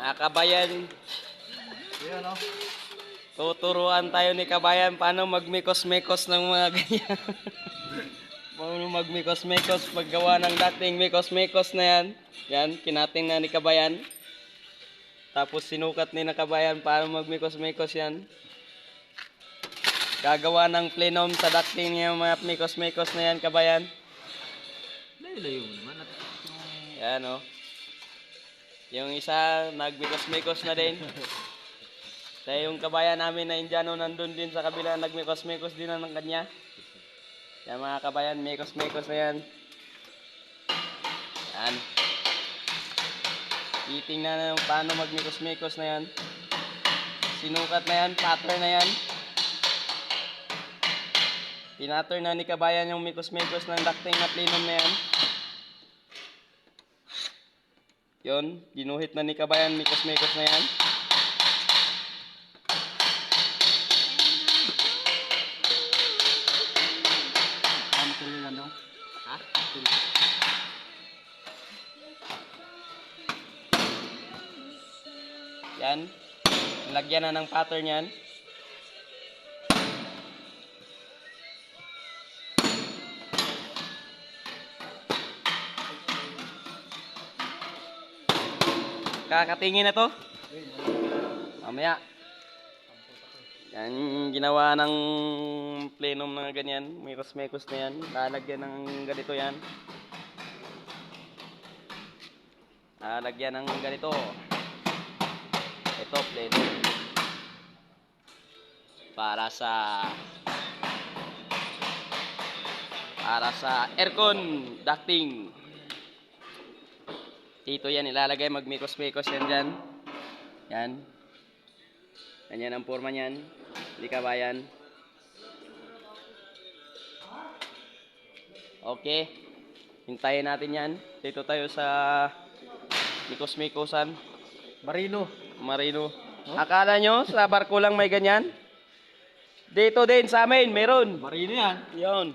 Mga kabayan, Ayan o. tuturuan tayo ni kabayan paano magmikos-mikos ng mga ganyan. Paano magmikos-mikos paggawa ng dating mikos-mikos na yan. Yan, kinating na ni kabayan. Tapos sinukat ni na kabayan paano magmikos-mikos yan. Gagawa ng plenum sa dating niya mga mikos-mikos na yan kabayan. Layo-layo mo naman. Yan o. Yung isa nagmikos-mikos na din. Kaya yung kabayan namin na Indiano nandun din sa kabila nagmikos-mikos din ng kanya. Yan mga kabayan, mikos-mikos na yan. Yan. Titingnan na yung paano magmikos-mikos na yan. Sinukat na yan, pattern na yan. Pinattern na ni kabayan yung mikos-mikos ng ducting na plenum na yan. Yun, ginuhit na ni kabayan mikos-mikos na yan. Ha? Yan. Lagyan na ng pattern yan. Kakatingin na to. Mamaya. Yan ginawa ng plenum na ganyan. Mikos-mikos na yan. Lalagyan ng ganito yan. Lalagyan ng ganito. Ito plenum. Para sa aircon ducting. Dito yan ilalagay, magmikos-mikos yan dyan. Yan. Ganyan ang forma niyan. Hindi kabayan. Okay. Hintayin natin yan. Dito tayo sa mikos-mikosan. Marino. Huh? Akala nyo sa barko lang may ganyan? Dito din sa amin, meron. Marino yan. Yun.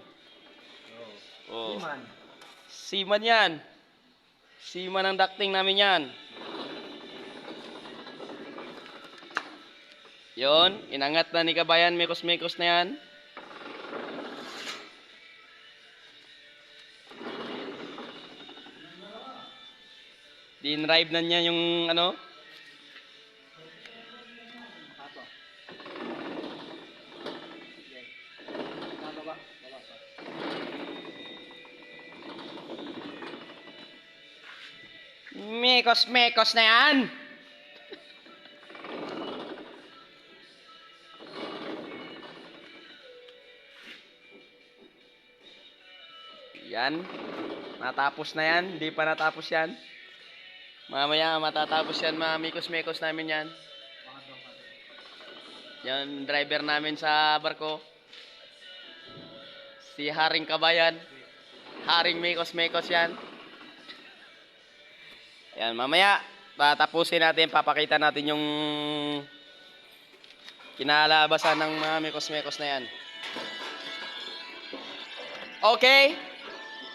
Oh. Iman. Seaman yan. Seaman ang ducting namin yan. Yon, inangat na ni kabayan, mikos-mikos na yan. Dinrive na niya yung ano. Mikos-mikos na yan. Yan. Natapos na yan. Hindi pa natapos yan. Mamaya matatapos yan. Mga mikos-mikos namin yan. Yan driver namin sa barko. Si Haring Kabayan. Haring mikos-mikos yan. Yan, mamaya tatapusin natin, papakita natin yung kinalabasan ng mga mikos-mikos na yan. Okay?